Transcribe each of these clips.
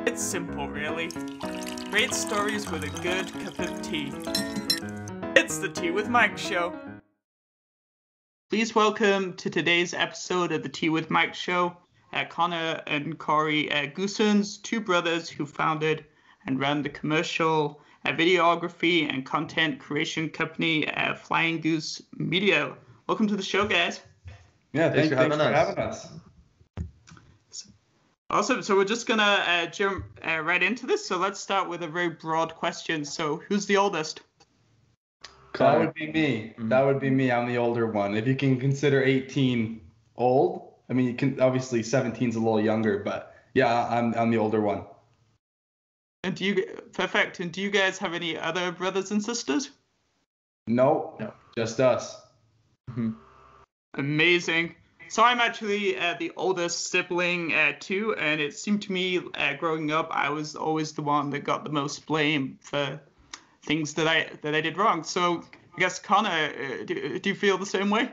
It's simple, really. Great stories with a good cup of tea. It's the Tea with Mike show. Please welcome to today's episode of the Tea with Mike show, Connor and Corey Goosens, two brothers who founded and run the commercial videography and content creation company Flying Goose Media. Welcome to the show, guys. Yeah, thanks for having us. Awesome. So we're just gonna jump right into this. So let's start with a very broad question. So who's the oldest? That would be me. That would be me. I'm the older one. If you can consider 18 old, I mean, you can obviously 17's a little younger, but yeah, I'm the older one. And do you guys have any other brothers and sisters? No, just us. Amazing. So I'm actually the oldest sibling too, and it seemed to me growing up I was always the one that got the most blame for things that I did wrong. So I guess Connor, do you feel the same way?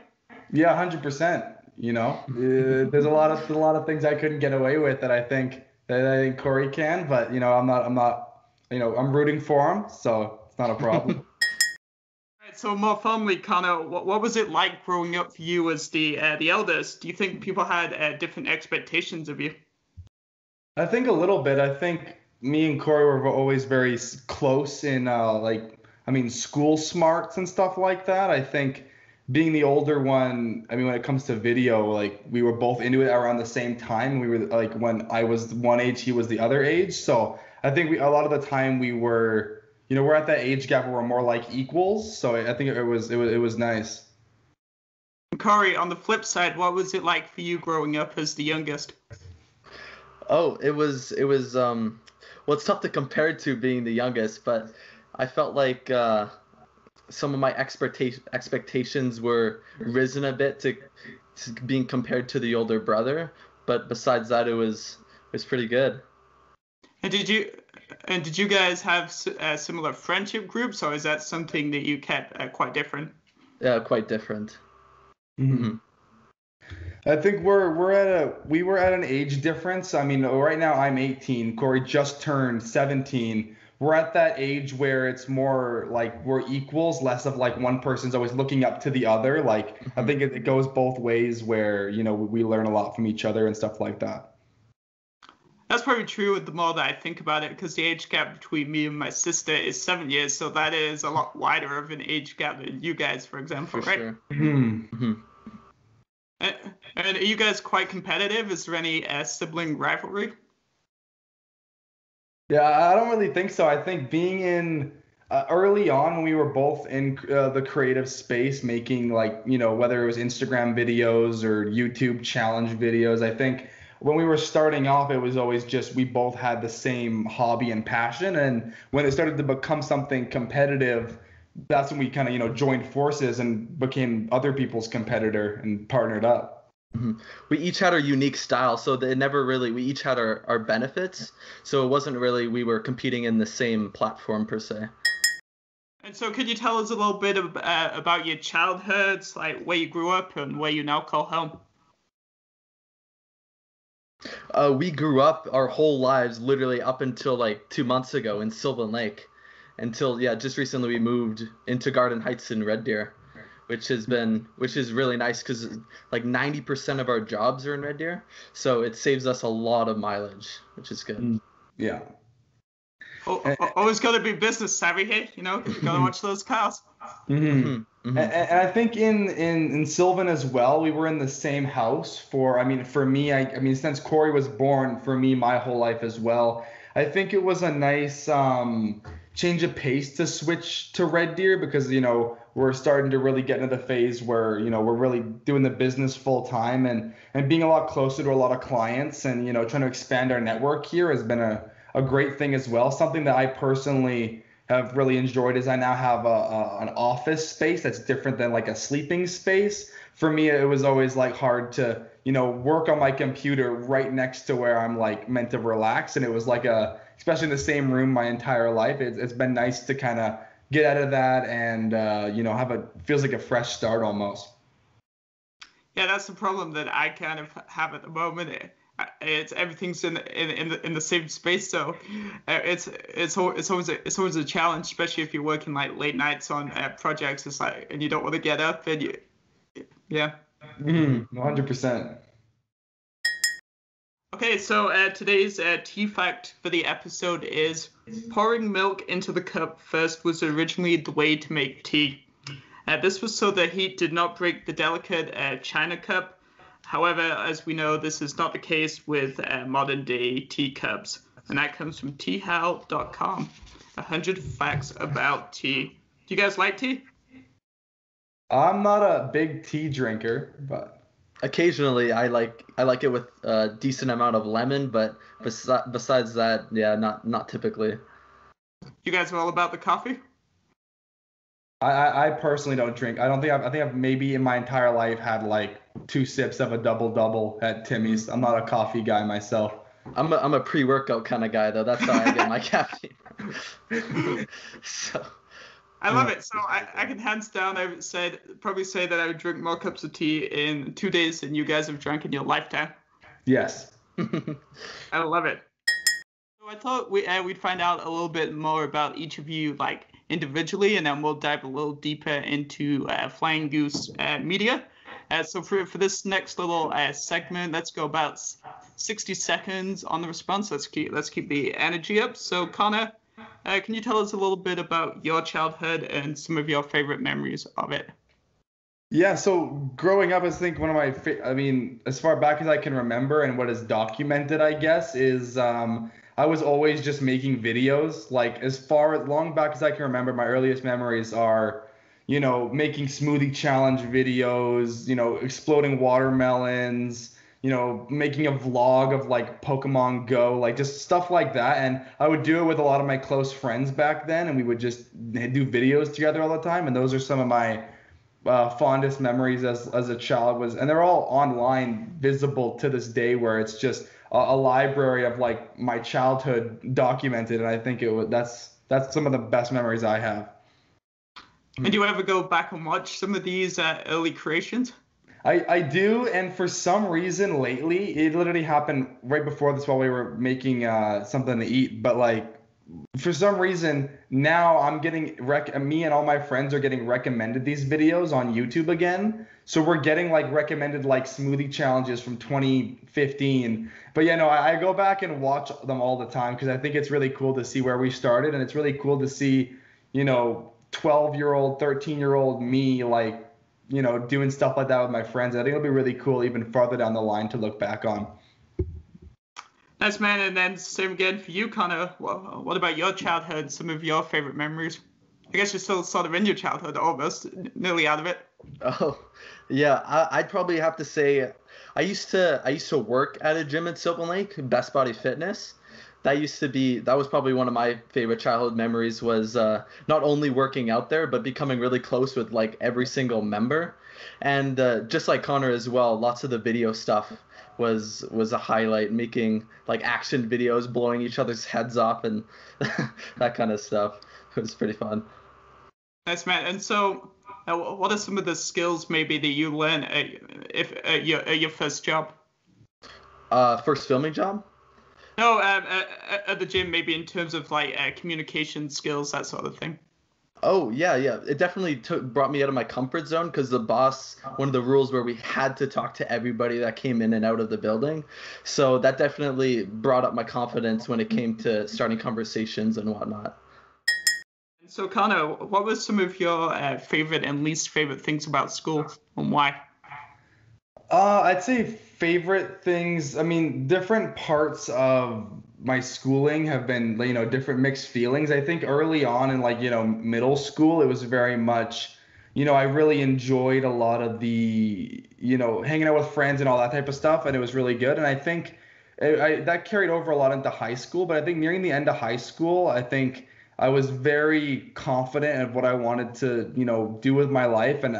Yeah, 100%. You know, there's a lot of things I couldn't get away with that I think Corey can, but you know, I'm not, you know, I'm rooting for him, so it's not a problem. So more formally, Connor, what was it like growing up for you as the eldest? Do you think people had different expectations of you? I think a little bit. I think me and Corey were always very close in school smarts and stuff like that. I think being the older one, I mean, when it comes to video, like we were both into it around the same time. We were like, when I was one age, he was the other age. So I think a lot of the time we were, you know, we're at that age gap where we're more like equals. So I think it was nice. Corey, on the flip side, what was it like for you growing up as the youngest? Oh, it was well, it's tough to compare to being the youngest, but I felt like some of my expectations were risen a bit to being compared to the older brother, but besides that, it was pretty good. And did you guys have similar friendship groups, or is that something that you kept quite different? Yeah, quite different. Mm-hmm. I think we were at an age difference. I mean, right now I'm 18. Corey just turned 17. We're at that age where it's more like we're equals, less of like one person's always looking up to the other. Like I think it goes both ways where, you know, we learn a lot from each other and stuff like that. That's probably true the more that I think about it, because the age gap between me and my sister is 7 years, so that is a lot wider of an age gap than you guys, for example, For right? sure. Mm-hmm. And are you guys quite competitive? Is there any sibling rivalry? Yeah, I don't really think so. I think being in early on when we were both in the creative space, making like, you know, whether it was Instagram videos or YouTube challenge videos, I think when we were starting off, it was always just we both had the same hobby and passion. And when it started to become something competitive, that's when we kind of, you know, joined forces and became other people's competitor and partnered up. We each had our unique style, so that we each had our benefits. So it wasn't really we were competing in the same platform per se. And so could you tell us a little bit about your childhoods, like where you grew up and where you now call home? We grew up our whole lives literally up until like 2 months ago in Sylvan Lake, until just recently we moved into Garden Heights in Red Deer, which is really nice because like 90% of our jobs are in Red Deer, so it saves us a lot of mileage, which is good. Yeah. Always got to be business savvy here, you know. You got to watch those cars. And I think in Sylvan as well, we were in the same house for me, I mean, since Corey was born, for me, my whole life as well. I think it was a nice change of pace to switch to Red Deer because, you know, we're starting to really get into the phase where, you know, we're really doing the business full time and being a lot closer to a lot of clients and, you know, trying to expand our network here has been a great thing as well. Something that I personally have really enjoyed is I now have an office space that's different than like a sleeping space. For me, it was always like hard to, you know, work on my computer right next to where I'm like meant to relax. And it was like especially in the same room my entire life, it's been nice to kind of get out of that and, you know, feels like a fresh start almost. Yeah, that's the problem that I kind of have at the moment. it's everything's in the same space. So it's always a challenge, especially if you're working like late nights on projects. It's like, and you don't want to get up, and yeah. 100%. Okay, so today's tea fact for the episode is pouring milk into the cup first was originally the way to make tea. This was so the heat did not break the delicate china cup. However, as we know, this is not the case with modern day teacups. And that comes from teahow.com. 100 facts about tea. Do you guys like tea? I'm not a big tea drinker, but occasionally I like it with a decent amount of lemon, but besides that, yeah, not typically. You guys are all about the coffee? I personally don't drink. I think I've maybe in my entire life had like 2 sips of a double at Timmy's. I'm not a coffee guy myself. I'm a pre-workout kind of guy though. That's how I get my caffeine. So I love it. So I can hands down probably say that I would drink more cups of tea in 2 days than you guys have drank in your lifetime. Yes. I love it. So I thought we'd find out a little bit more about each of you, like individually, and then we'll dive a little deeper into Flying Goose Media. So for this next little segment, let's go about 60 seconds on the response. Let's keep the energy up. So Connor, can you tell us a little bit about your childhood and some of your favorite memories of it? Yeah, so growing up, I think one of my as far back as I can remember and what is documented, I guess, is I was always just making videos. Like as long back as I can remember, my earliest memories are, making smoothie challenge videos, exploding watermelons, making a vlog of like Pokemon Go, like just stuff like that. And I would do it with a lot of my close friends back then, and we would just do videos together all the time. And those are some of my fondest memories as a child and they're all online visible to this day, where it's just a library of like my childhood documented. And I think that's some of the best memories I have. And do you ever go back and watch some of these early creations? I do, and for some reason lately, it literally happened right before this while we were making something to eat, but like for some reason now I'm getting me and all my friends are getting recommended these videos on YouTube again. So we're getting like recommended like smoothie challenges from 2015. But I go back and watch them all the time because I think it's really cool to see where we started, and it's really cool to see 12-year-old 13-year-old me like doing stuff like that with my friends. I think it'll be really cool even farther down the line to look back on. Nice, man. And then same again for you, Connor. Well, what about your childhood? Some of your favorite memories? I guess you're still sort of in your childhood, almost nearly out of it. Oh, yeah. I'd probably have to say I used to work at a gym in Sylvan Lake, Best Body Fitness. That was probably one of my favorite childhood memories, was not only working out there, but becoming really close with like every single member. And just like Connor as well, lots of the video stuff was a highlight, making like action videos, blowing each other's heads off and that kind of stuff. It was pretty fun. Nice, man. And so what are some of the skills maybe that you learn at your first job? First filming job? No, at the gym, maybe in terms of like communication skills, that sort of thing. Oh, yeah. It definitely brought me out of my comfort zone, because the boss, one of the rules were we had to talk to everybody that came in and out of the building. So that definitely brought up my confidence when it came to starting conversations and whatnot. So, Connor, what were some of your favorite and least favorite things about school, and why? I'd say favorite things. I mean, different parts of my schooling have been, different mixed feelings. I think early on in middle school, it was very much, I really enjoyed a lot of the, hanging out with friends and all that type of stuff. And it was really good. And I think that carried over a lot into high school. But I think nearing the end of high school, I think I was very confident of what I wanted to, do with my life. And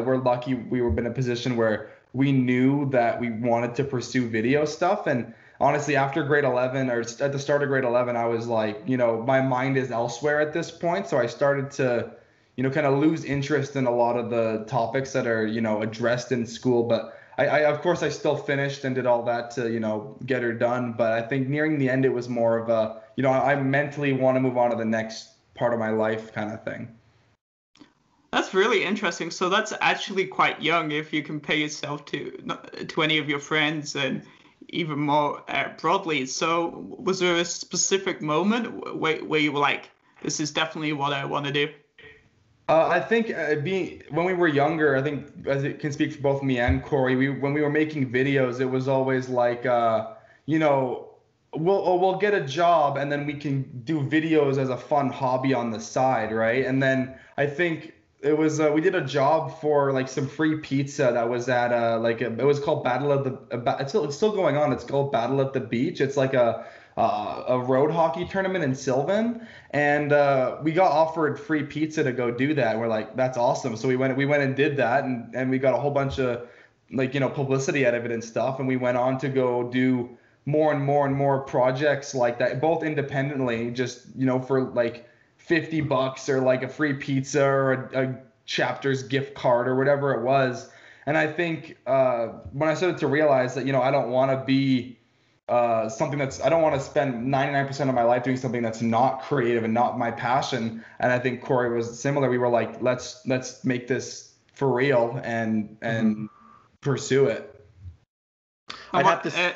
we're lucky we were in a position where we knew that we wanted to pursue video stuff. And honestly, after grade 11, or at the start of grade 11, I was like, my mind is elsewhere at this point. So I started to, kind of lose interest in a lot of the topics that are, addressed in school. But I of course I still finished and did all that to, get her done. But I think nearing the end, it was more of a, I mentally want to move on to the next part of my life kind of thing. That's really interesting. So that's actually quite young if you compare yourself to any of your friends and even more broadly. So was there a specific moment where you were like, this is definitely what I want to do? I think when we were younger, I think, as it can speak for both me and Corey, when we were making videos, it was always like, we'll get a job and then we can do videos as a fun hobby on the side, right? And then I think it was we did a job for like some free pizza that was at it was called Battle of the it's still going on. It's called Battle at the Beach. It's like a road hockey tournament in Sylvan, and we got offered free pizza to go do that. We're like, that's awesome. So we went and did that, and we got a whole bunch of publicity out of it and stuff, and we went on to go do more and more and more projects like that, both independently, just for like $50 or like a free pizza or a Chapters gift card or whatever it was. And I think when I started to realize that I don't want to be I don't want to spend 99% of my life doing something that's not creative and not my passion. And I think Corey was similar. We were like, let's make this for real and pursue it. I'd have to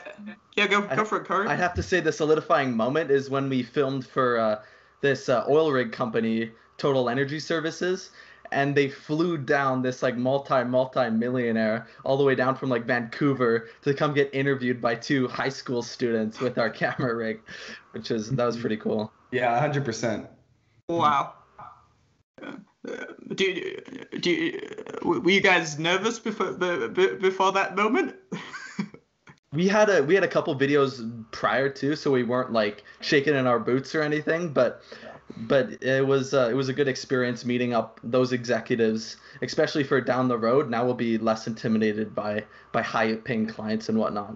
go for it, Corey. I'd have to say the solidifying moment is when we filmed for this oil rig company, Total Energy Services, and they flew down this like multi-millionaire all the way down from like Vancouver to come get interviewed by 2 high school students with our camera rig, that was pretty cool. Yeah, 100%. Wow. Were you guys nervous before that moment? We had a couple videos prior to, so we weren't like shaking in our boots or anything, but it was a good experience meeting up those executives, especially for down the road. Now we'll be less intimidated by high-paying clients and whatnot.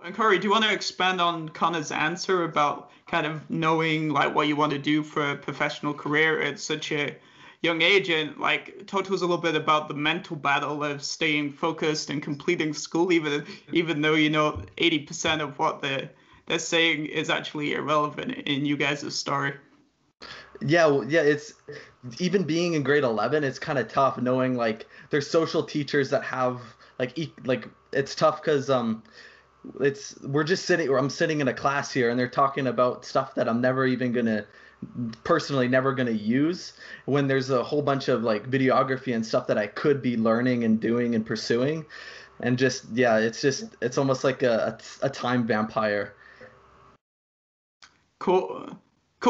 And Corey, do you want to expand on Connor's answer about kind of knowing like what you want to do for a professional career at such a young age, and like talk to us a little bit about the mental battle of staying focused and completing school, even though 80% of what they're saying is actually irrelevant in you guys' story. Yeah, it's even being in grade 11, it's kind of tough knowing like there's social teachers that have like it's tough because I'm sitting in a class here and they're talking about stuff that I'm never gonna use, when there's a whole bunch of like videography and stuff that I could be learning and doing and pursuing, and it's almost like a time vampire. Cool.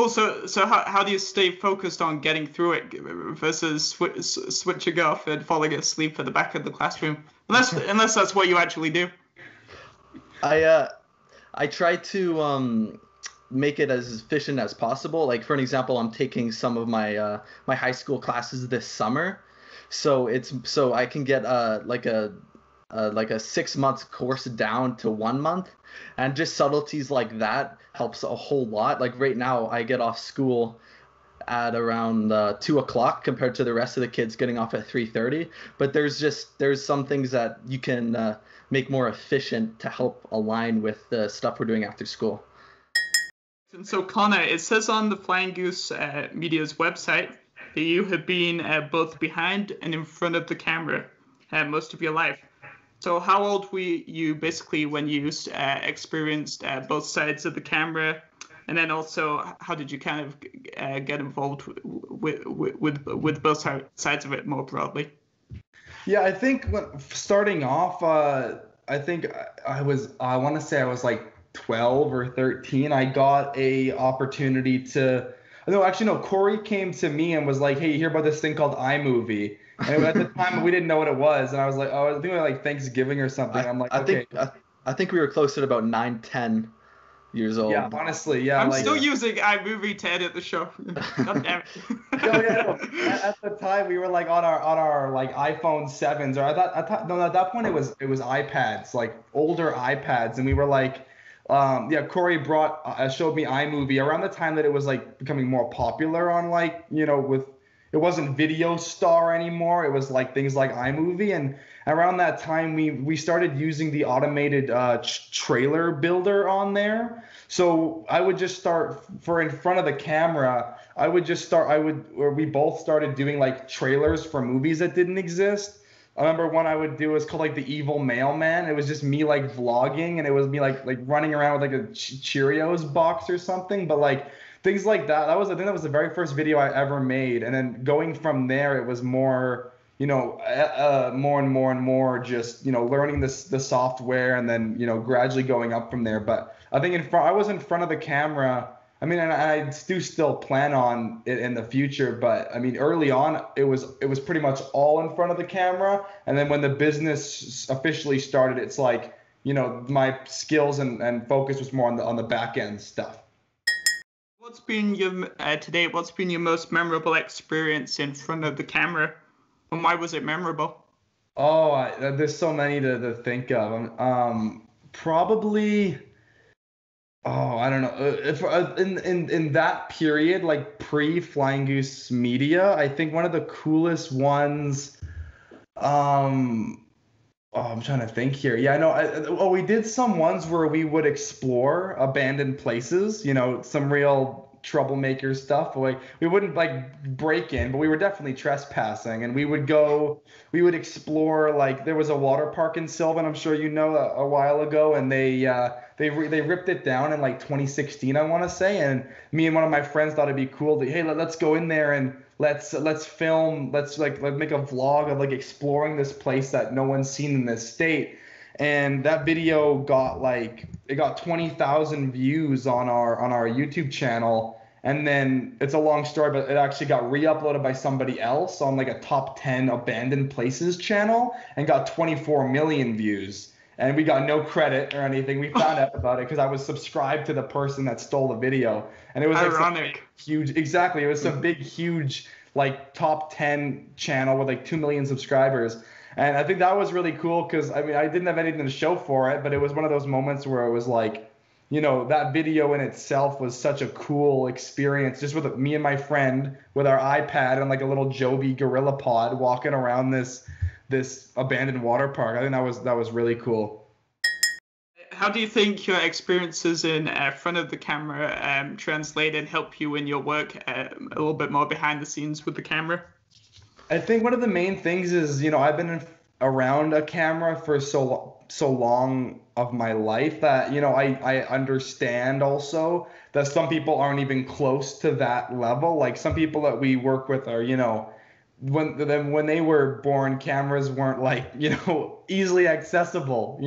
So how do you stay focused on getting through it versus switching off and falling asleep at the back of the classroom? Unless that's what you actually do. I try to make it as efficient as possible. Like for an example, I'm taking some of my my high school classes this summer, so I can get like a 6 month course down to 1 month, and just subtleties like that helps a whole lot. Like right now I get off school at around 2 o'clock compared to the rest of the kids getting off at 3:30, but there's some things that you can make more efficient to help align with the stuff we're doing after school. And so Connor, it says on the Flying Goose Media's website that you have been both behind and in front of the camera most of your life. So how old were you basically when you experienced both sides of the camera, and then also how did you kind of get involved with both sides of it more broadly? Yeah, I think starting off, I think I want to say I was like 12 or 13. I got a opportunity to. No, Corey came to me and was like, "Hey, you hear about this thing called iMovie?" And at the time, we didn't know what it was, and I was like, "Oh, I think it was like Thanksgiving or something." I'm like, "Okay." I think we were close at about 9, 10 years old. Yeah, honestly, yeah. I'm still using iMovie to edit the show. God damn it. No. At the time, we were like on our like iPhone 7s, or I thought no, at that point it was iPads, like older iPads, and we were like. Corey showed me iMovie around the time that it was like becoming more popular on like, it it wasn't Video Star anymore. It was like things like iMovie. And around that time, we started using the automated trailer builder on there. So I would just start for in front of the camera. We both started doing like trailers for movies that didn't exist. I remember one I would do was called like The Evil Mailman. It was just me like vlogging, and it was me like running around with like a Cheerios box or something. But like things like that. I think that was the very first video I ever made. And then going from there, it was more, more and more and more just, learning the software, and then, gradually going up from there. But I think I was in front of the camera. I mean, and I do still plan on it in the future, but I mean, early on, it was pretty much all in front of the camera. And then when the business officially started, it's like, my skills and focus was more on the back end stuff. What's been what's been your most memorable experience in front of the camera, and why was it memorable? Oh, there's so many to think of. Probably. Oh, I don't know. If in that period, like pre-Flying Goose Media, I think one of the coolest ones. I'm trying to think here. Yeah, no. We did some ones where we would explore abandoned places. Some real troublemaker stuff. Like we wouldn't like break in, but we were definitely trespassing, and we would explore. Like there was a water park in Sylvan, I'm sure a while ago, and they ripped it down in like 2016, I want to say. And me and one of my friends thought it'd be cool to, hey, let's go in there and let's film, let's make a vlog of like exploring this place that no one's seen in this state. And that video got 20,000 views on our YouTube channel. And then it's a long story, but it actually got re-uploaded by somebody else on like a top 10 abandoned places channel and got 24 million views. And we got no credit or anything. We found out about it because I was subscribed to the person that stole the video. And it was like ironic. Huge. Exactly. It was some big, huge, like top 10 channel with like 2 million subscribers. And I think that was really cool because, I mean, I didn't have anything to show for it, but it was one of those moments where it was like, that video in itself was such a cool experience, just with me and my friend with our iPad and like a little Joby Gorilla Pod walking around this abandoned water park. I think that was really cool. How do you think your experiences in front of the camera translate and help you in your work a little bit more behind the scenes with the camera? I think one of the main things is, I've been around a camera for so long of my life that, I understand also that some people aren't even close to that level. Like some people that we work with are, when they were born, cameras weren't like, easily accessible,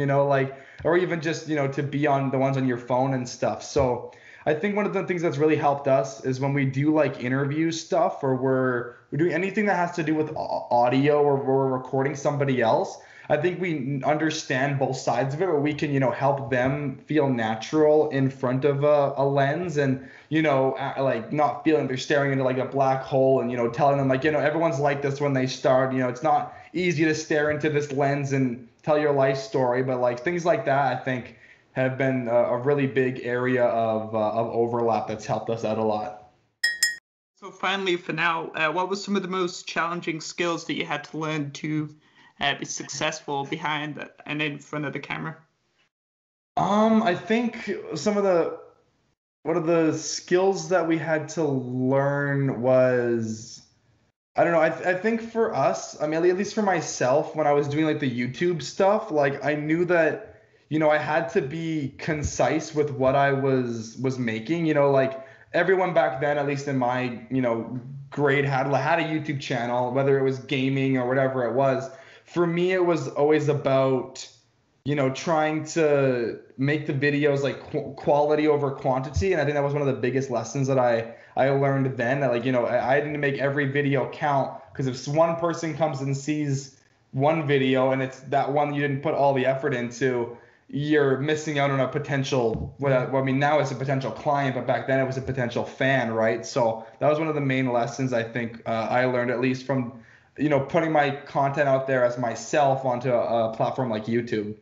or even just, to be on the ones on your phone and stuff. So I think one of the things that's really helped us is when we do like interview stuff, or we're doing anything that has to do with audio, or we're recording somebody else. I think we understand both sides of it, where we can, help them feel natural in front of a lens, and, like not feeling they're staring into like a black hole, and, telling them like, everyone's like this when they start, it's not easy to stare into this lens and tell your life story, but like things like that, I think have been a really big area of overlap that's helped us out a lot. So finally, for now, what were some of the most challenging skills that you had to learn to be successful behind and in front of the camera? I think one of the skills that we had to learn was, I don't know, I think for us, I mean, at least for myself, when I was doing like the YouTube stuff, like I knew that, I had to be concise with what I was making, like everyone back then, at least in my, grade, had a YouTube channel, whether it was gaming or whatever it was. For me, it was always about, trying to make the videos like quality over quantity. And I think that was one of the biggest lessons that I learned then, that like, I didn't make every video count, because if one person comes and sees one video and it's that one you didn't put all the effort into, you're missing out on a potential, I mean, now it's a potential client, but back then it was a potential fan, right? So that was one of the main lessons I think I learned, at least from, putting my content out there as myself onto a platform like YouTube.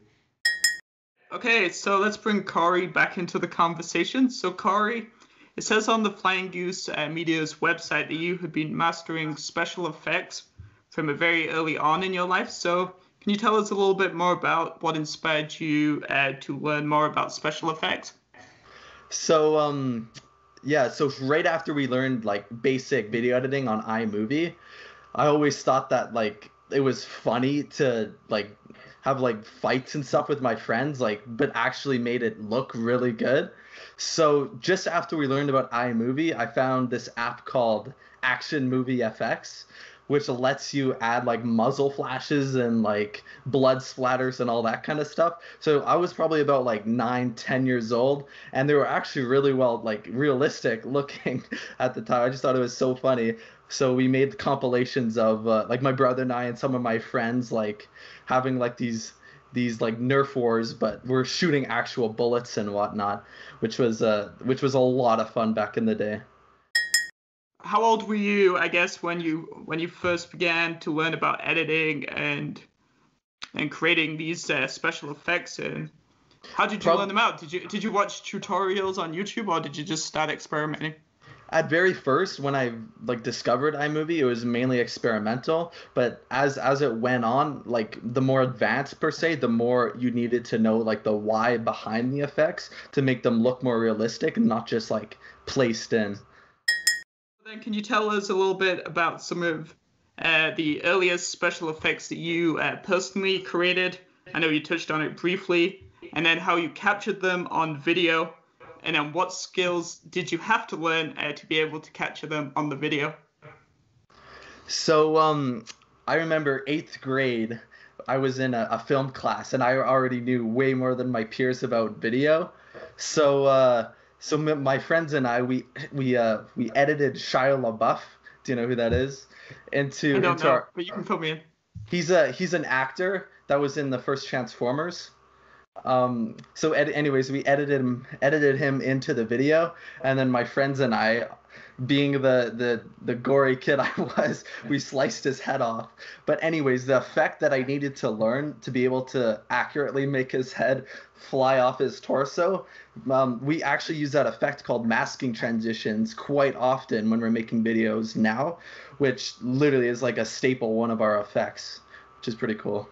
Okay, so let's bring Corey back into the conversation. So Corey, It says on the Flying Goose Media's website that you had been mastering special effects from a very early on in your life. So can you tell us a little bit more about what inspired you to learn more about special effects? So, yeah, so right after we learned like basic video editing on iMovie, I always thought that like it was funny to like have like fights and stuff with my friends, like, but actually made it look really good. So just after we learned about iMovie, I found this app called Action Movie FX, which lets you add like muzzle flashes and like blood splatters and all that kind of stuff. So I was probably about like 9, 10 years old, and they were actually really well, like realistic looking at the time. I just thought it was so funny. So we made compilations of like my brother and I and some of my friends like having like these like Nerf wars, but we're shooting actual bullets and whatnot, which was a lot of fun back in the day. How old were you, I guess, when you first began to learn about editing and creating these special effects? And how did you learn them out? Did you watch tutorials on YouTube, or did you just start experimenting? At very first, when I like discovered iMovie, it was mainly experimental. But as it went on, like the more advanced per se, the more you needed to know like the why behind the effects to make them look more realistic and not just like placed in. Then can you tell us a little bit about some of the earliest special effects that you personally created? I know you touched on it briefly, and then how you captured them on video, and then what skills did you have to learn to be able to capture them on the video? So I remember 8th grade, I was in a film class, and I already knew way more than my peers about video. So my friends and I, we edited Shia LaBeouf. Do you know who that is? I don't know, but you can fill me in. He's an actor that was in the first Transformers. Anyways, we edited him into the video, and then my friends and I, being the gory kid I was, we sliced his head off. But anyways, the effect that I needed to learn to be able to accurately make his head fly off his torso, we actually use that effect called masking transitions quite often when we're making videos now, which literally is like a staple one of our effects, which is pretty cool.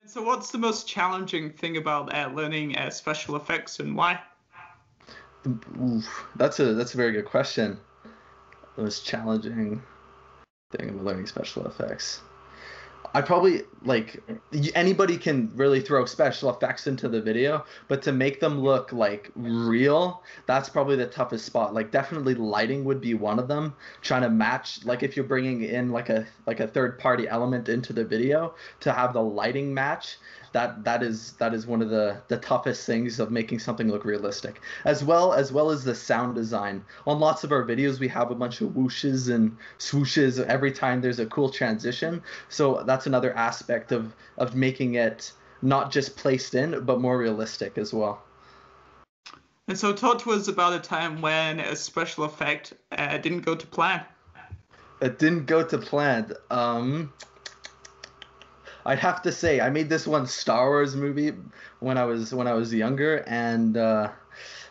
So what's the most challenging thing about learning special effects, and why? Oof, that's a very good question. The most challenging thing about learning special effects. I probably like anybody can really throw special effects into the video, but to make them look like real, that's probably the toughest spot. Like definitely lighting would be one of them. Trying to match, like if you're bringing in like a third party element into the video to have the lighting match, that is one of the toughest things of making something look realistic, as well as the sound design. On lots of our videos, we have a bunch of whooshes and swooshes every time there's a cool transition. So that's another aspect of making it not just placed in, but more realistic as well. And so talk to us about a time when a special effect didn't go to plan. It didn't go to plan. I'd have to say I made this one Star Wars movie when I was younger, and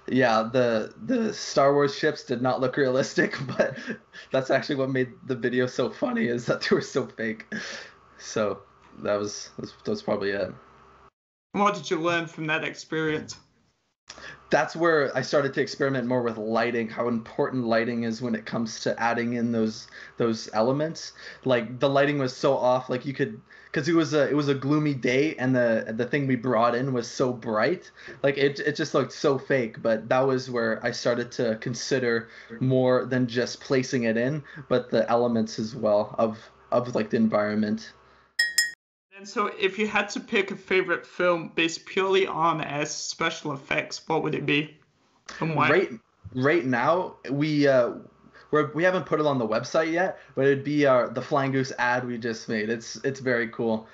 yeah, the Star Wars ships did not look realistic, but that's actually what made the video so funny, is that they were so fake. So that was probably it. What did you learn from that experience? That's where I started to experiment more with lighting, how important lighting is when it comes to adding in those elements. Like the lighting was so off, like you could, because it was a gloomy day, and the thing we brought in was so bright, like it just looked so fake. But that was where I started to consider more than just placing it in, but the elements as well of like the environment. And so if you had to pick a favorite film based purely on special effects, what would it be, and why? Right now, we haven't put it on the website yet, but it'd be the Flying Goose ad we just made. It's very cool.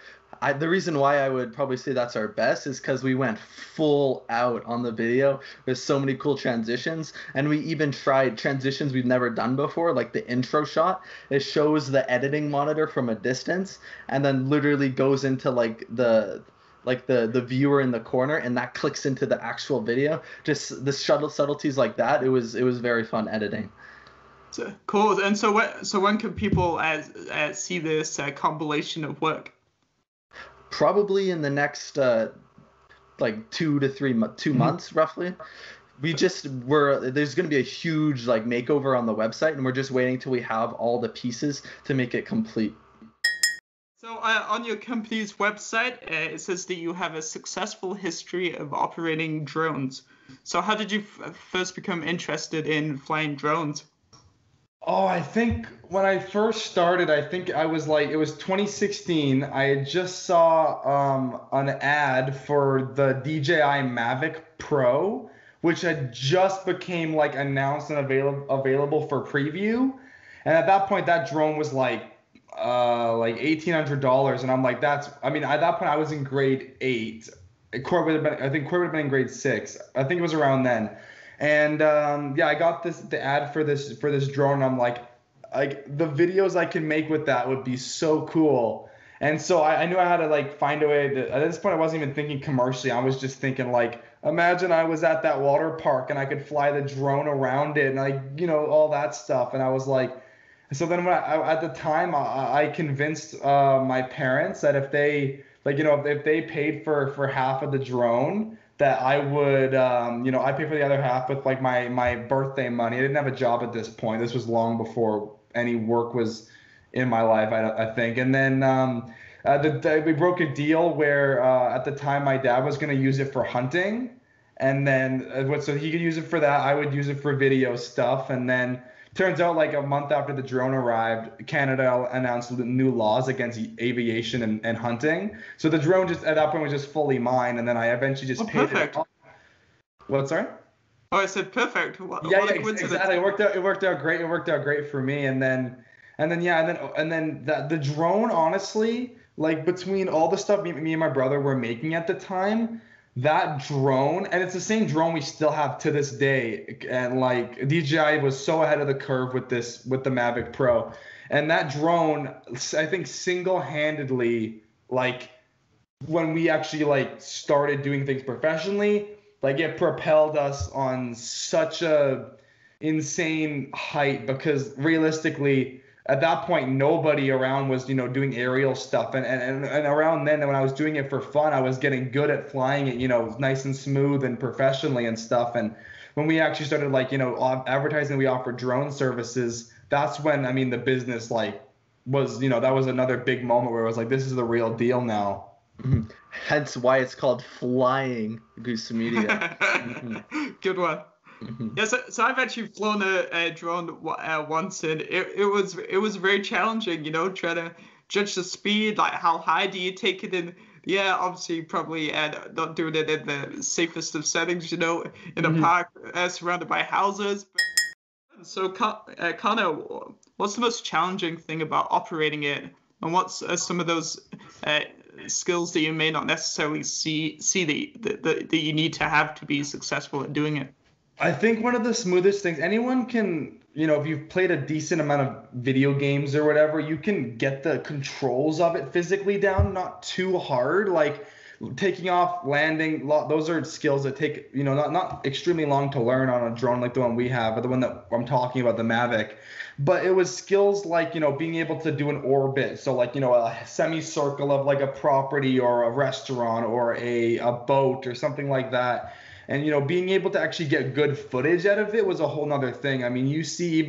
The reason why I would probably say that's our best is because we went full out on the video with so many cool transitions, and we even tried transitions we've never done before, like the intro shot. It shows the editing monitor from a distance, and then literally goes into like the like the viewer in the corner, and that clicks into the actual video. Just the subtleties like that. It was very fun editing. So, cool. And so when can people see this compilation of work? Probably in the next like 2 to 3 months roughly. There's going to be a huge like makeover on the website, and we're just waiting till we have all the pieces to make it complete. So on your company's website, it says that you have a successful history of operating drones. So how did you first become interested in flying drones? Oh, I think when I first started, I think I was like, it was 2016. I had just saw an ad for the DJI Mavic Pro, which had just became like announced and available for preview. And at that point, that drone was like $1,800, and I'm like, at that point I was in grade 8. Corey would have been in grade 6. I think it was around then. And I got the ad for this drone, and I'm like the videos I can make with that would be so cool. And so I knew I had to like find a way at this point I wasn't even thinking commercially. I was just thinking like, imagine I was at that water park and I could fly the drone around it and like, all that stuff. And I was like, so then when at the time I convinced my parents that if they if they paid for half of the drone, that I would I pay for the other half with like my birthday money. I didn't have a job at this point. This was long before any work was in my life, I think. And then we broke a deal where at the time my dad was going to use it for hunting, and then so he could use it for that. I would use it for video stuff, and then. Turns out, like a month after the drone arrived, Canada announced new laws against aviation and hunting. So the drone just at that point was just fully mine, and then I eventually just paid perfect. it off. What? Sorry? Oh, I said perfect. Exactly. It worked out great. It worked out great for me, and then the drone, honestly, like between all the stuff me and my brother were making at the time. That drone, and it's the same drone we still have to this day, and like DJI was so ahead of the curve with the Mavic Pro, and that drone, I think single-handedly, like when we actually like started doing things professionally, like it propelled us on such a insane height, because realistically at that point nobody around was doing aerial stuff, and around then when I was doing it for fun, I was getting good at flying it nice and smooth and professionally and stuff. And when we actually started like advertising we offer drone services, that's when the business like was that was another big moment where it was like, this is the real deal now. Mm-hmm. Hence why it's called Flying Goose Media. Good one. Mm-hmm. Yeah, so I've actually flown a drone once, and it was very challenging, trying to judge the speed, like how high do you take it in. Yeah, obviously probably not doing it in the safest of settings, in a park surrounded by houses. So Connor, what's the most challenging thing about operating it, and what's some of those skills that you may not necessarily see that you need to have to be successful at doing it? I think one of the smoothest things, anyone can, if you've played a decent amount of video games or whatever, you can get the controls of it physically down, not too hard. Like taking off, landing, those are skills that take, not extremely long to learn on a drone like the one we have, or the one that I'm talking about, the Mavic. But it was skills like, being able to do an orbit. So like, a semicircle of like a property or a restaurant or a boat or something like that. And, being able to actually get good footage out of it was a whole nother thing. You see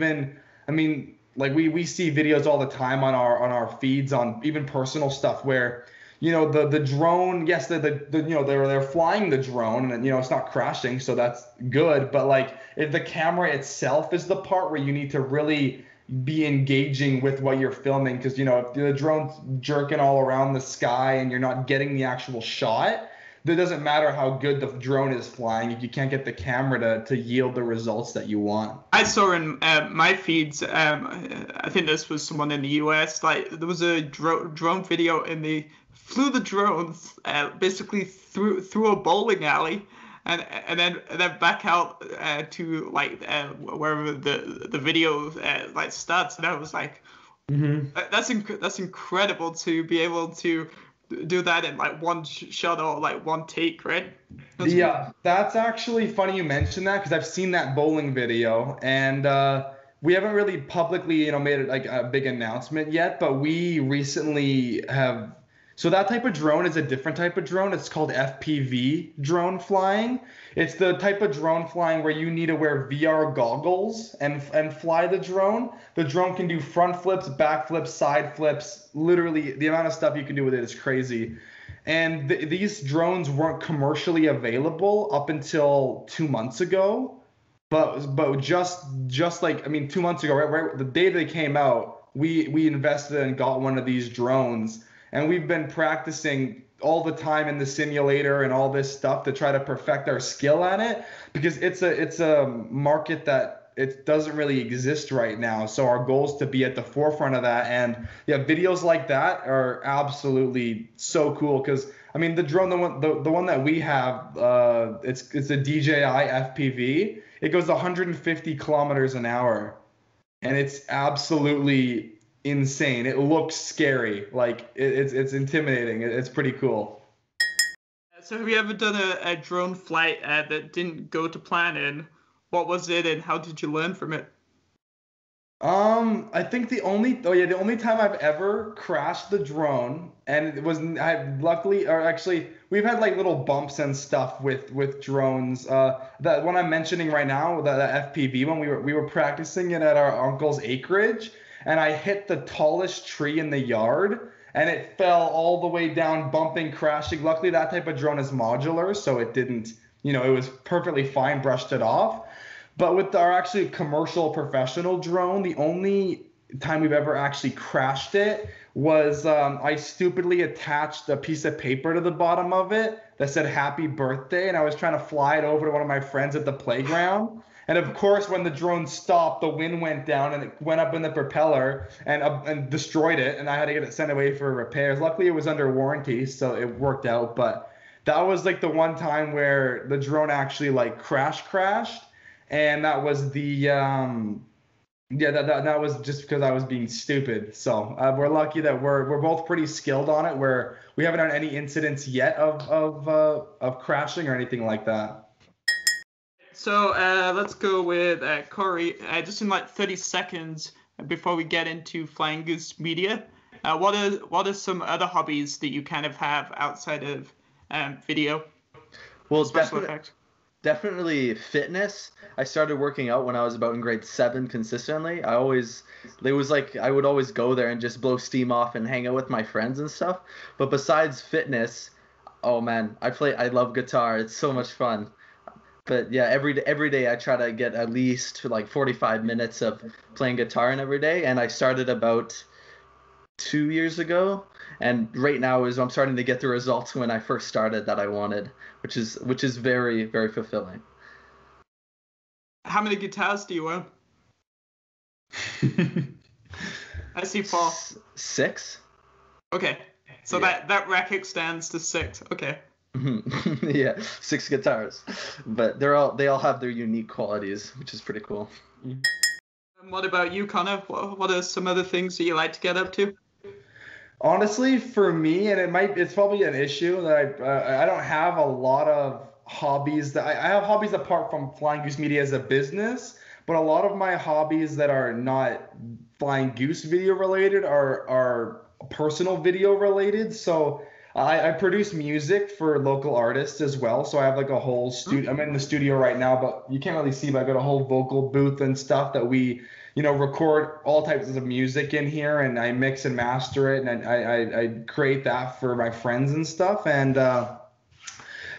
like we see videos all the time on our feeds on even personal stuff where, the drone, yes, they're flying the drone and, it's not crashing. So that's good. But like if the camera itself is the part where you need to really be engaging with what you're filming, because, if the drone's jerking all around the sky and you're not getting the actual shot, it doesn't matter how good the drone is flying if you can't get the camera to yield the results that you want. I saw in my feeds, I think this was someone in the US, like there was a drone video and they flew the drones basically through a bowling alley and then back out to like wherever the video like starts. And I was like, that's incredible to be able to do that in like one shot or like one take, right? Yeah, that's actually funny you mentioned that because I've seen that bowling video, and we haven't really publicly, made it like a big announcement yet, but we recently have. So that type of drone is a different type of drone. It's called FPV drone flying. It's the type of drone flying where you need to wear VR goggles and fly the drone. The drone can do front flips, back flips, side flips. Literally, the amount of stuff you can do with it is crazy. And these drones weren't commercially available up until 2 months ago. But just like, I mean, 2 months ago, right the day they came out, we invested and got one of these drones, and we've been practicing all the time in the simulator and all this stuff to try to perfect our skill at it, because it's a market that it doesn't really exist right now. So our goal is to be at the forefront of that. And yeah, videos like that are absolutely so cool, because I mean the drone, the one that we have, it's a DJI FPV. It goes 150 kilometers an hour, and it's absolutely insane. It looks scary, like it's intimidating. It's pretty cool. So have you ever done a drone flight that didn't go to plan, and what was it and how did you learn from it? I think the only time I've ever crashed the drone, and it was, I luckily, or actually, we've had like little bumps and stuff with drones. That one I'm mentioning right now, the FPV one, we were practicing it at our uncle's acreage, and I hit the tallest tree in the yard, and it fell all the way down, bumping, crashing. Luckily, that type of drone is modular, so it didn't, it was perfectly fine, brushed it off. But with our actually commercial professional drone, the only time we've ever actually crashed it was I stupidly attached a piece of paper to the bottom of it that said happy birthday, and I was trying to fly it over to one of my friends at the playground. And of course, when the drone stopped, the wind went down and it went up in the propeller and destroyed it, and I had to get it sent away for repairs. Luckily, it was under warranty, so it worked out. But that was like the one time where the drone actually like crashed. And that was that was just because I was being stupid. So we're lucky that we're both pretty skilled on it, where we haven't had any incidents yet of crashing or anything like that. So let's go with Corey. Just in like 30 seconds before we get into Flying Goose Media, what are some other hobbies that you kind of have outside of video? Well, special effects? Definitely fitness. I started working out when I was about in grade 7 consistently. I would always go there and just blow steam off and hang out with my friends and stuff. But besides fitness, oh man, I love guitar. It's so much fun. But yeah, every day I try to get at least like 45 minutes of playing guitar in every day. And I started about 2 years ago, and right now I'm starting to get the results when I first started that I wanted, which is very, very fulfilling. How many guitars do you own? I see 4. 6. Okay, so yeah. that rack extends to 6. Okay. Yeah, 6 guitars, but they all have their unique qualities, which is pretty cool. And what about you, Connor? What are some other things that you like to get up to? Honestly, for me, and it's probably an issue that I don't have a lot of hobbies. That I have hobbies apart from Flying Goose Media as a business, but a lot of my hobbies that are not Flying Goose video related are personal video related. So I produce music for local artists as well. So I have like a whole studio. I'm in the studio right now, but you can't really see, but I've got a whole vocal booth and stuff that we record all types of music in here, and I mix and master it, and I create that for my friends and stuff. And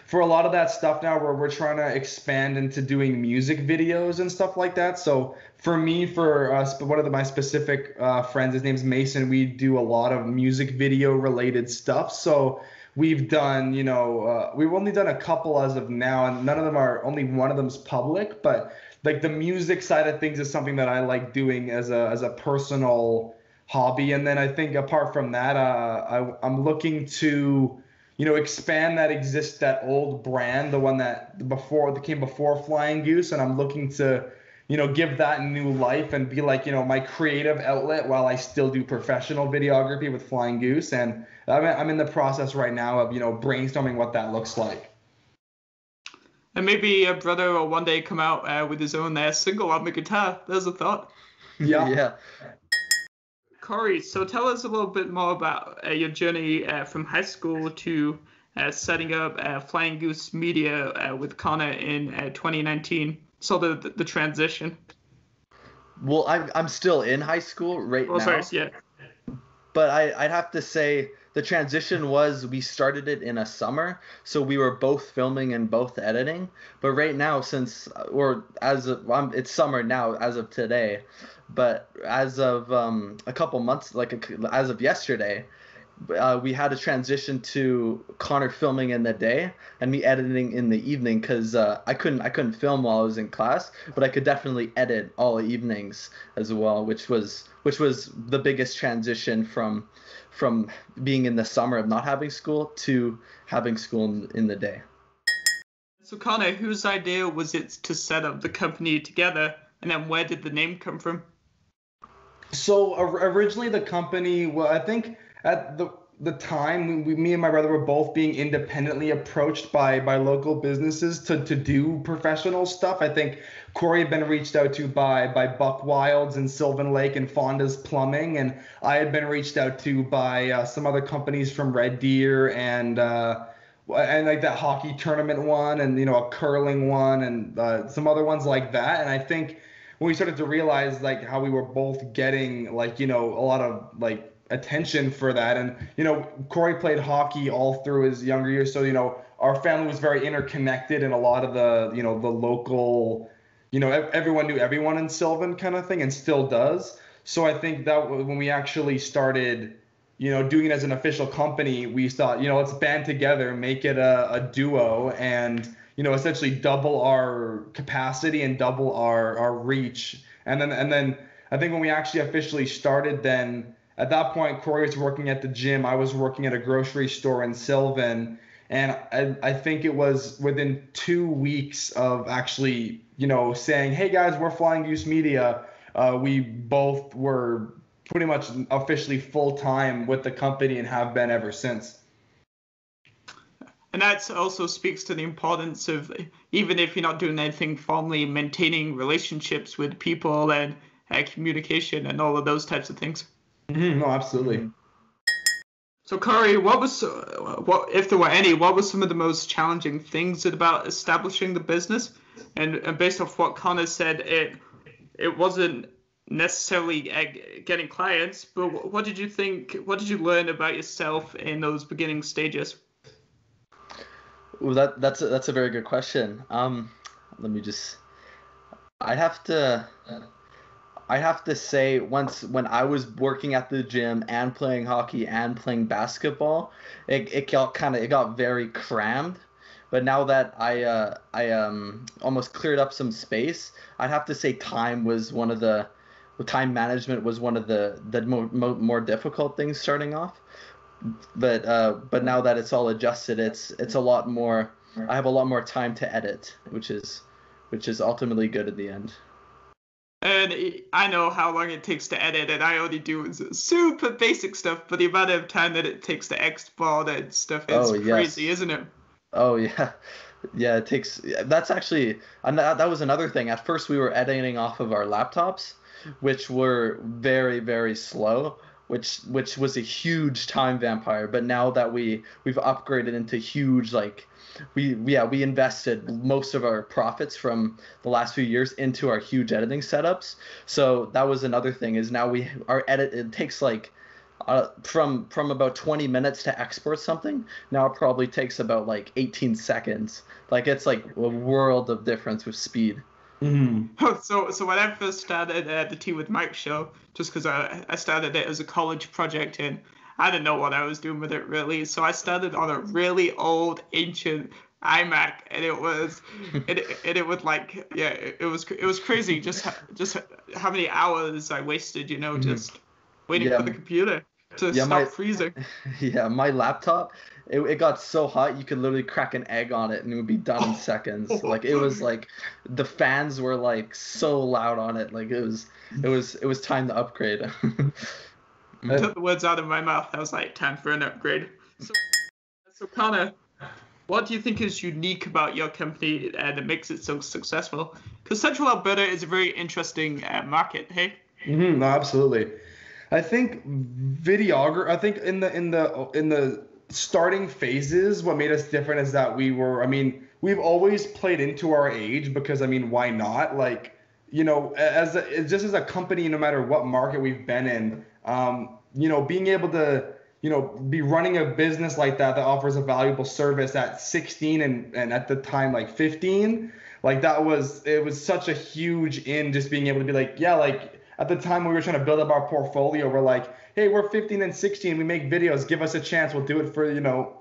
for a lot of that stuff now, we're trying to expand into doing music videos and stuff like that. So for me, for one of my specific friends, his name's Mason, we do a lot of music video related stuff. So we've done, we've only done a couple as of now, and only one of them's public, but like the music side of things is something that I like doing as a personal hobby. And then I think apart from that, I'm looking to, expand that old brand, the one that came before Flying Goose, and I'm looking to, give that new life and be like, my creative outlet while I still do professional videography with Flying Goose. And I'm in the process right now of, brainstorming what that looks like. And maybe a brother will one day come out with his own single on the guitar. There's a thought. Yeah. Corey, so tell us a little bit more about your journey from high school to setting up Flying Goose Media with Connor in 2019. So the transition. Well, I'm still in high school right now. Sorry, yeah. But I'd have to say the transition was we started it in a summer, so we were both filming and both editing. But right now, it's summer now as of today, but as of a couple months, as of yesterday, we had a transition to Connor filming in the day and me editing in the evening because I couldn't film while I was in class, but I could definitely edit all evenings as well, which was the biggest transition from being in the summer of not having school to having school in the day. So Connor, whose idea was it to set up the company together, and then where did the name come from? So originally the company, well, I think at the time, me and my brother were both being independently approached by local businesses to do professional stuff. I think Corey had been reached out to by Buck Wilds and Sylvan Lake and Fonda's Plumbing, and I had been reached out to by some other companies from Red Deer and like that hockey tournament one, and a curling one, and some other ones like that. And I think when we started to realize like how we were both getting like a lot of like attention for that, and Corey played hockey all through his younger years, so our family was very interconnected, and a lot of the the local everyone knew everyone in Sylvan kind of thing, and still does. So I think that when we actually started doing it as an official company, we thought let's band together, make it a duo, and essentially double our capacity and double our reach. And then I think when we actually officially started, then at that point, Corey was working at the gym. I was working at a grocery store in Sylvan. And I think it was within 2 weeks of actually, saying, hey, guys, we're Flying Goose Media. We both were pretty much officially full-time with the company and have been ever since. And that also speaks to the importance of, even if you're not doing anything formally, maintaining relationships with people and communication and all of those types of things. No, absolutely. So Corey, if there were any, what were some of the most challenging things about establishing the business? And based off what Connor said, it wasn't necessarily getting clients, but what did you think? What did you learn about yourself in those beginning stages? Well, that's a very good question. Let me just. I have to say, when I was working at the gym and playing hockey and playing basketball, it got very crammed. But now that I almost cleared up some space, I'd have to say time management was one of the more difficult things starting off. But now that it's all adjusted, it's a lot more. I have a lot more time to edit, which is ultimately good at the end. And I know how long it takes to edit, and I only do super basic stuff, but the amount of time that it takes to export and stuff is crazy, isn't it? Oh, yeah. Yeah, it takes... That's actually... That was another thing. At first, we were editing off of our laptops, which were very, very slow, which was a huge time vampire. But now that we've upgraded into huge, like... We invested most of our profits from the last few years into our huge editing setups. So that was another thing, is now our edit, it takes like from about 20 minutes to export something. Now it probably takes about like 18 seconds. Like, it's like a world of difference with speed. Mm-hmm. So when I first started the Tea with Mike show, just because I started it as a college project, and I didn't know what I was doing with it really. So I started on a really old, ancient iMac, and it was it was crazy just how many hours I wasted, just waiting for the computer to stop freezing. Yeah, my laptop, it got so hot you could literally crack an egg on it and it would be done in seconds. Like it was like the fans were like so loud on it. Like it was time to upgrade. Took the words out of my mouth. I was like, time for an upgrade. So Connor, what do you think is unique about your company that makes it so successful? Because Central Alberta is a very interesting market. Hey. No, absolutely. I think I think in the starting phases, what made us different is that we've always played into our age because, why not? Like, just as a company, no matter what market we've been in, being able to, be running a business like that offers a valuable service at 16 and at the time, like 15, like it was such a huge just being able to be like, yeah, like, at the time when we were trying to build up our portfolio, we're like, hey, we're 15 and 16. We make videos. Give us a chance. We'll do it for,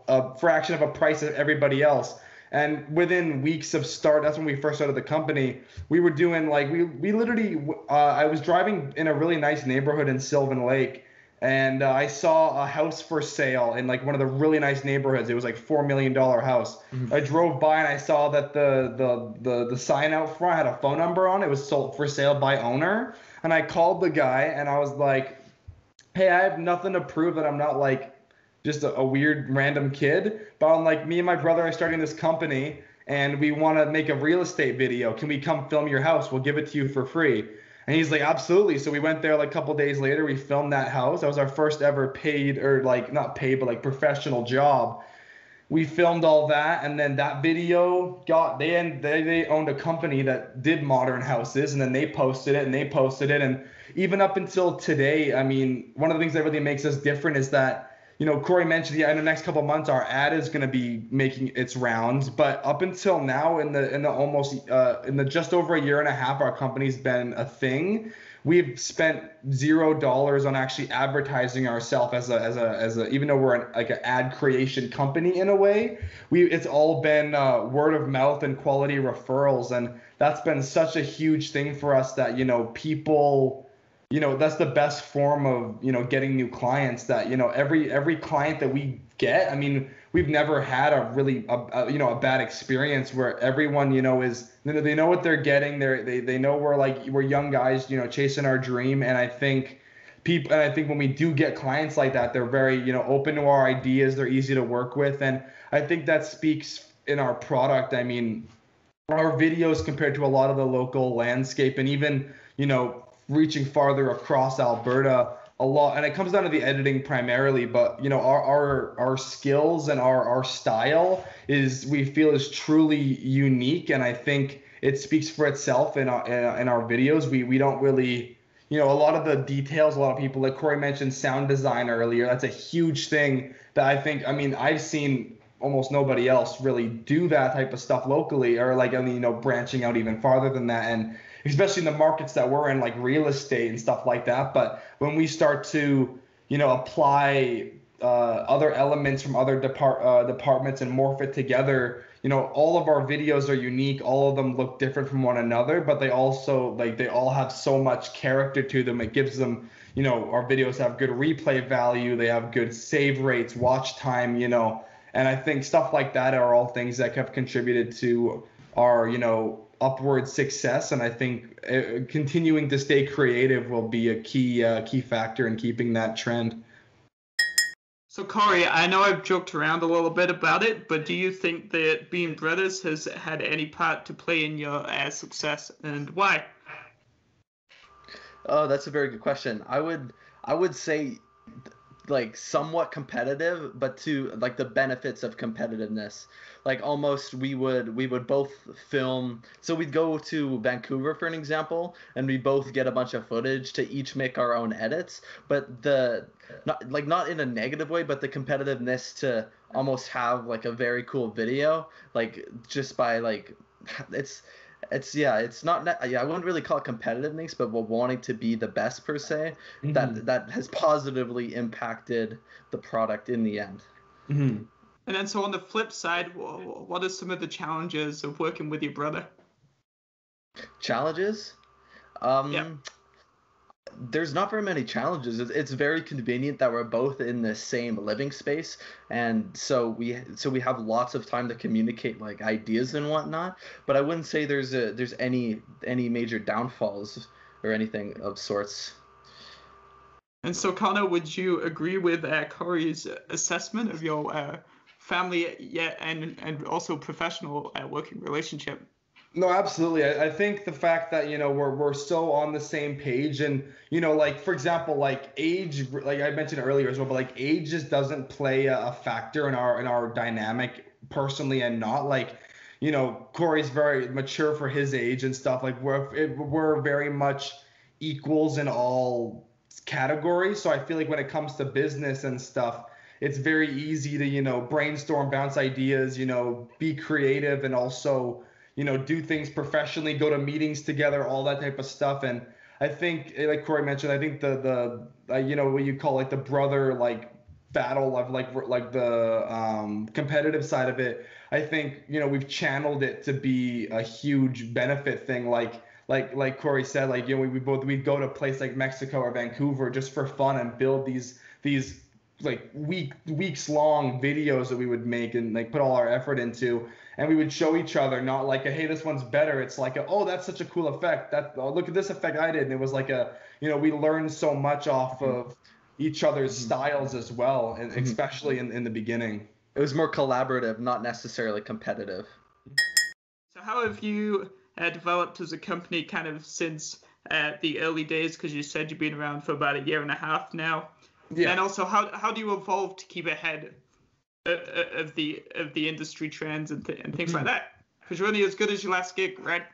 a fraction of a price of everybody else. And within weeks of that's when we first started the company. We were doing like, we literally, I was driving in a really nice neighborhood in Sylvan Lake. And I saw a house for sale in like one of the really nice neighborhoods. It was like $4 million house. Mm-hmm. I drove by and I saw that the sign out front had a phone number on it. It was sold for sale by owner. And I called the guy and I was like, hey, I have nothing to prove that I'm not like just a weird random kid. But I'm like, me and my brother are starting this company and we want to make a real estate video. Can we come film your house? We'll give it to you for free. And he's like, absolutely. So we went there like a couple days later. We filmed that house. That was our first ever paid, or like not paid, but like professional job. We filmed all that, and then that video they owned a company that did modern houses, and then they posted it, and even up until today, one of the things that really makes us different is that, Corey mentioned, in the next couple of months our ad is going to be making its rounds, but up until now, in the just over a year and a half our company's been a thing, we've spent $0 on actually advertising ourselves as a even though we're like an ad creation company in a way. It's all been word of mouth and quality referrals, and that's been such a huge thing for us that people, that's the best form of getting new clients. That every client that we get, we've never had a really a bad experience where everyone is, they know what they're getting. They know we're young guys chasing our dream. And I think when we do get clients like that, they're very open to our ideas. They're easy to work with, and I think that speaks in our product. Our videos compared to a lot of the local landscape, and even reaching farther across Alberta a lot, and it comes down to the editing primarily, but our skills and our style we feel is truly unique, and I think it speaks for itself in our videos. We don't really, a lot of the details, a lot of people, like Corey mentioned sound design earlier, that's a huge thing that I think, I've seen almost nobody else really do that type of stuff locally, or branching out even farther than that, and especially in the markets that we're in, like real estate and stuff like that. But when we start to, apply other elements from other departments and morph it together, all of our videos are unique. All of them look different from one another, but they also they all have so much character to them. It gives them, our videos have good replay value. They have good save rates, watch time, and I think stuff like that are all things that have contributed to our, upward success, and I think continuing to stay creative will be a key factor in keeping that trend. So Corey, I know I've joked around a little bit about it, but do you think that being brothers has had any part to play in your success, and why? Oh, that's a very good question. I would say like somewhat competitive, but to like the benefits of competitiveness. Like almost we would both film, so we'd go to Vancouver for an example, and we both get a bunch of footage to each make our own edits, but not in a negative way, but the competitiveness to almost have like a very cool video, like just by like it's not I wouldn't really call it competitiveness, but wanting to be the best per se, mm-hmm. that has positively impacted the product in the end. Mm-hmm. And then so on the flip side, what are some of the challenges of working with your brother? Challenges? Yeah. there's not very many challenges. It's very convenient that we're both in the same living space, and so we have lots of time to communicate like ideas and whatnot. But I wouldn't say there's any major downfalls or anything of sorts. And so, Connor, would you agree with Corey's assessment of your family and also professional working relationship? No, absolutely. I think the fact that, we're so on the same page, and, like, for example, like age, like I mentioned earlier as well, but like age just doesn't play a factor in our dynamic personally, and not like, Corey's very mature for his age and stuff. Like we're very much equals in all categories. So I feel like when it comes to business and stuff, it's very easy to, brainstorm, bounce ideas, be creative, and also, do things professionally, go to meetings together, all that type of stuff. And I think, like Corey mentioned, I think the what you call like the brother like battle of like the competitive side of it. I think, we've channeled it to be a huge benefit thing. Like Corey said, like, we'd go to a place like Mexico or Vancouver just for fun and build these like weeks long videos that we would make and like put all our effort into, and we would show each other, not like hey, this one's better. It's like oh, that's such a cool effect. Look at this effect I did. And it was like we learned so much off of each other's styles as well, and especially in the beginning. It was more collaborative, not necessarily competitive. So how have you developed as a company kind of since the early days? Because you said you've been around for about 1.5 years now. Yeah. And also, how do you evolve to keep ahead of the industry trends and things like that? Because you're only as good as your last gig, right?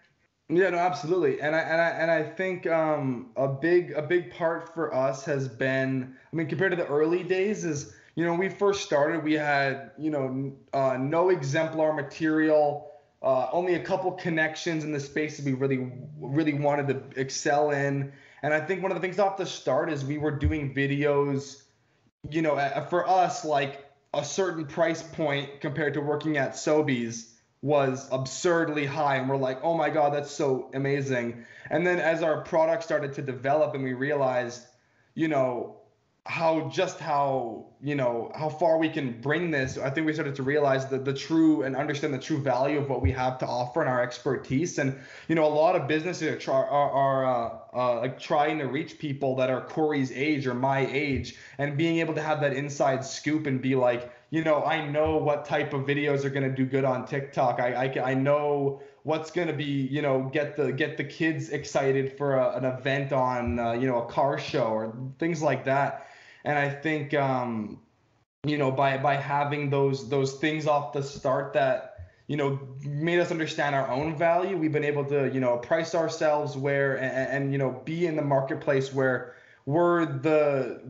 Yeah, no, absolutely. And I think a big part for us has been, I mean, compared to the early days, is when we first started, we had no exemplar material, only a couple connections in the space that we really wanted to excel in. And I think one of the things off the start is we were doing videos, for us, like a certain price point compared to working at Sobeys was absurdly high. And we're like, oh my God, that's so amazing. And then as our product started to develop and we realized, how far we can bring this, I think we started to realize the true and understand the true value of what we have to offer and our expertise. And a lot of businesses are like trying to reach people that are Corey's age or my age, and being able to have that inside scoop and be like, I know what type of videos are going to do good on TikTok. I know what's going to be, get the kids excited for an event on, a car show or things like that. And I think, by having those things off the start that, made us understand our own value, we've been able to, price ourselves where and be in the marketplace where we're the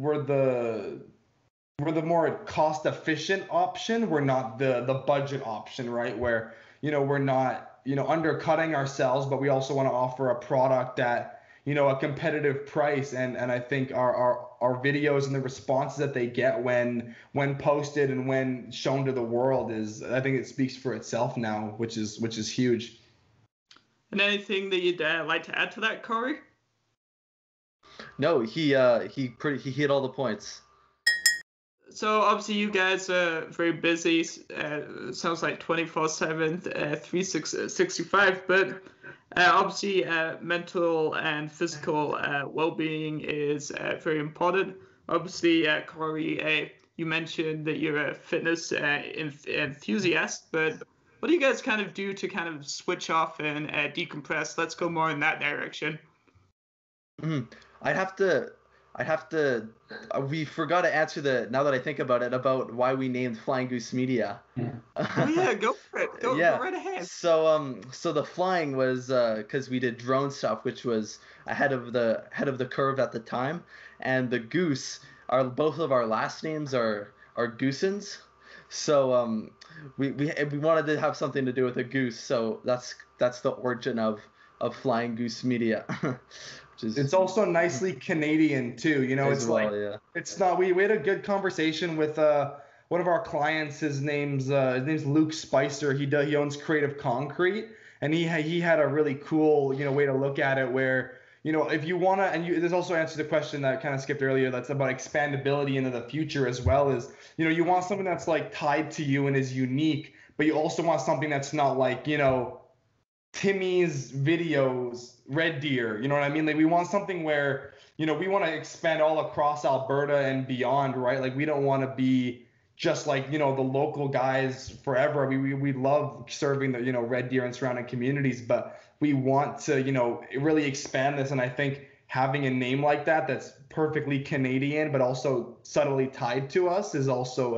more cost efficient option. We're not the budget option, right? Where, we're not, undercutting ourselves, but we also want to offer a product at, a competitive price. And I think our videos and the responses that they get when posted and when shown to the world I think it speaks for itself now, which is huge. And anything that you'd like to add to that, Corey? No, he hit all the points. So obviously you guys are very busy. Sounds like 24/7, 365. But obviously mental and physical well-being is very important. Obviously, Corey, you mentioned that you're a fitness enthusiast, but what do you guys kind of do to kind of switch off and decompress? Let's go more in that direction. I'd have to. We forgot to answer now that I think about it, about why we named Flying Goose Media. Oh yeah, go for it. Go right ahead. So the flying was because we did drone stuff, which was ahead of the curve at the time, and the goose both of our last names are Goosens. So we wanted to have something to do with a goose. So that's the origin of Flying Goose Media. It's also nicely Canadian too, it's well, like yeah. It's not. We had a good conversation with one of our clients. His name's Luke Spicer. He owns Creative Concrete, and he had a really cool way to look at it, where if you want to, and this also answers the question that kind of skipped earlier, that's about expandability into the future as well, is, you want something that's like tied to you and is unique, but you also want something that's not like, Timmy's videos, Red Deer, you know what I mean? Like, we want something where, we want to expand all across Alberta and beyond, right? Like, we don't want to be just like, the local guys forever. We love serving the, Red Deer and surrounding communities, but we want to, really expand this. And I think having a name like that that's perfectly Canadian, but also subtly tied to us is also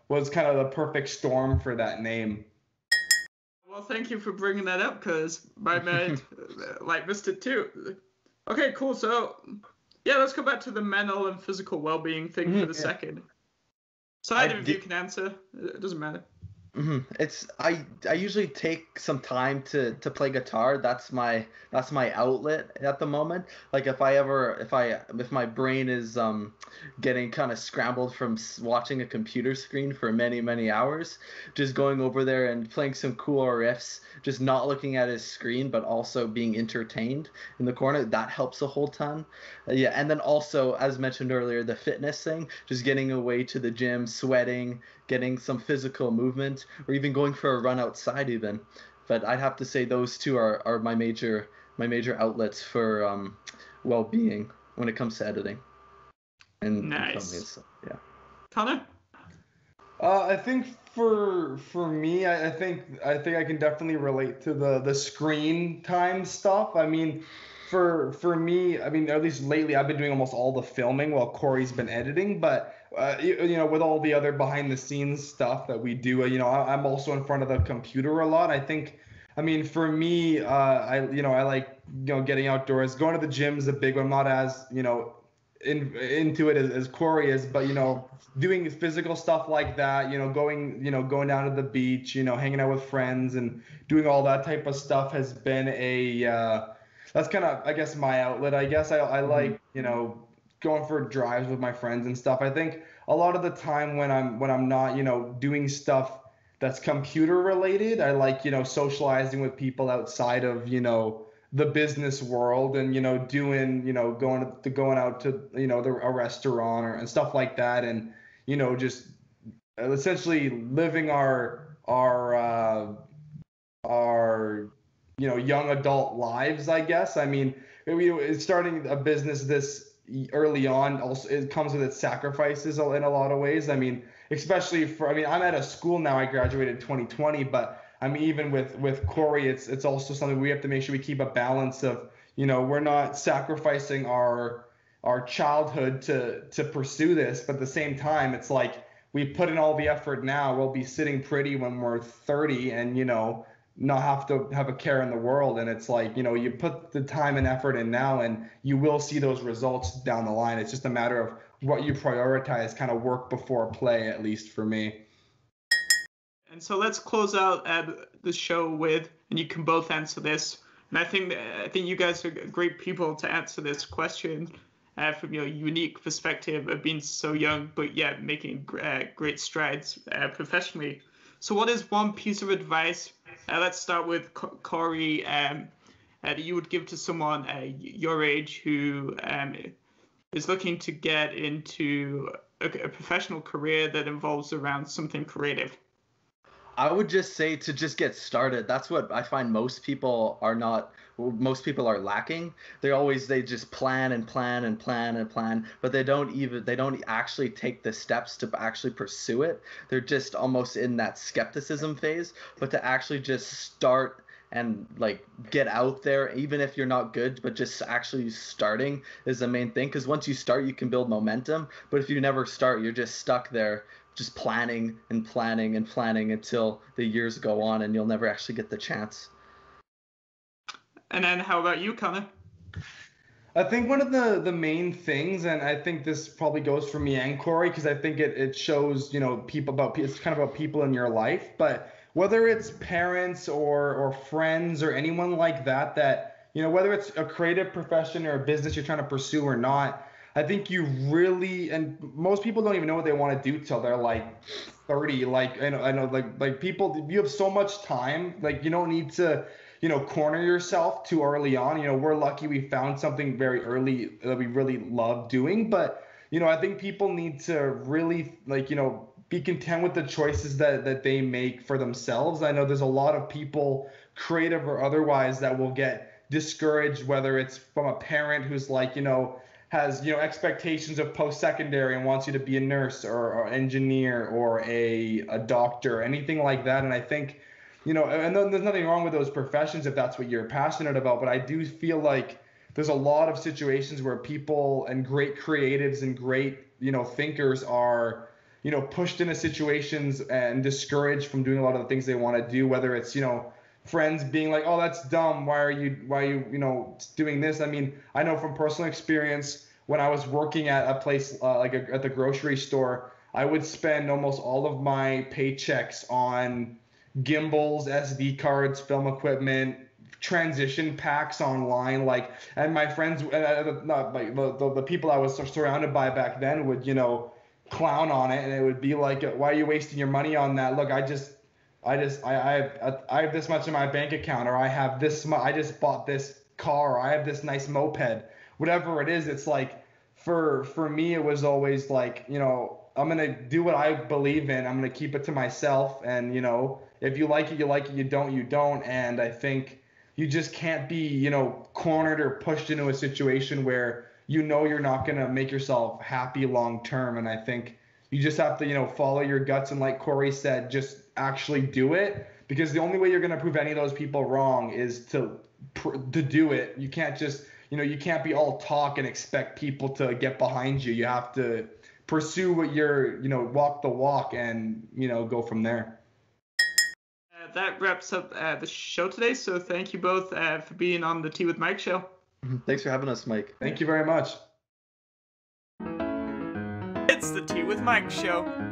was kind of the perfect storm for that name. Well, thank you for bringing that up, because my mind missed it too. Okay, cool. So, yeah, let's go back to the mental and physical well-being thing for the second. So either of you can answer. It doesn't matter. It's I usually take some time to play guitar. That's my outlet at the moment. Like if my brain is getting kind of scrambled from watching a computer screen for many hours, just going over there and playing some cool riffs, just not looking at his screen but also being entertained in the corner, that helps a whole ton. Yeah, and then also, as mentioned earlier, the fitness thing, just getting away to the gym, sweating, getting some physical movement, or even going for a run outside even. But I'd have to say those two are my major outlets for well-being when it comes to editing. And nice. Yeah. Connor? I think for me, I think I can definitely relate to the screen time stuff. I mean, for me, I mean, at least lately, I've been doing almost all the filming while Corey's been editing. But with all the other behind the scenes stuff that we do, I'm also in front of the computer a lot. I think, I mean, for me, I like getting outdoors. Going to the gym is a big one. I'm not as into it as Corey is, but doing physical stuff like that, going down to the beach, hanging out with friends and doing all that type of stuff has been that's kind of, I guess, my outlet. I guess I like going for drives with my friends and stuff. I think a lot of the time when I'm not doing stuff that's computer related, I like socializing with people outside of the business world, and doing going out to a restaurant and stuff like that, and just essentially living our young adult lives, I guess. I mean, starting a business this early on also, it comes with its sacrifices in a lot of ways. I mean, especially I'm at a school now. I graduated in 2020, but I mean, even with Corey, it's also something we have to make sure we keep a balance of, we're not sacrificing our childhood to pursue this, but at the same time, it's like we put in all the effort now. We'll be sitting pretty when we're 30 and, not have to have a care in the world. And it's like, you put the time and effort in now and you will see those results down the line. It's just a matter of what you prioritize, kind of work before play, at least for me. And so let's close out the show with, and you can both answer this. And I think you guys are great people to answer this question from your unique perspective of being so young, but yet making great strides professionally. So what is one piece of advice, let's start with Corey, that you would give to someone your age who is looking to get into a professional career that involves around something creative? I would just say to just get started. That's what I find most people are lacking. They just plan and plan and plan and plan, but they don't actually take the steps to actually pursue it. They're just almost in that skepticism phase, but to actually just start and like get out there, even if you're not good, but just actually starting is the main thing. Because once you start, you can build momentum, but if you never start, you're just stuck there, just planning and planning and planning until the years go on and you'll never actually get the chance. And then how about you, Connor? I think one of the main things, and I think this probably goes for me and Corey, because I think it shows, it's kind of about people in your life, but whether it's parents or friends or anyone like that, whether it's a creative profession or a business you're trying to pursue or not, I think you really, and most people don't even know what they want to do till they're like 30. Like I know like people, you have so much time. Like you don't need to corner yourself too early on. We're lucky we found something very early that we really love doing, but I think people need to really be content with the choices that they make for themselves. I know there's a lot of people, creative or otherwise, that will get discouraged, whether it's from a parent who's has expectations of post-secondary and wants you to be a nurse or engineer or a doctor, anything like that. And I think and there's nothing wrong with those professions if that's what you're passionate about, but I do feel like there's a lot of situations where people and great creatives and great thinkers are pushed into situations and discouraged from doing a lot of the things they want to do, whether it's friends being like, oh, that's dumb, why are you doing this. I mean, I know from personal experience, when I was working at a place at the grocery store, I would spend almost all of my paychecks on gimbals, SD cards, film equipment, transition packs online, and my friends, the people I was surrounded by back then would clown on it, and it would be like, why are you wasting your money on that? Look, I have this much in my bank account, or I have this much, I just bought this car, or I have this nice moped, whatever it is. It's like, for me, it was always like, I'm going to do what I believe in. I'm going to keep it to myself. And, if you like it, you like it. You don't, you don't. And I think you just can't be, cornered or pushed into a situation where you're not going to make yourself happy long term. And I think you just have to, follow your guts. And like Corey said, just actually do it. Because the only way you're going to prove any of those people wrong is to do it. You can't just, you can't be all talk and expect people to get behind you. You have to pursue what you're, walk the walk and, go from there. That wraps up the show today. So thank you both for being on the Tea with Mike show. Thanks for having us, Mike. Thank you very much. It's the Tea with Mike show.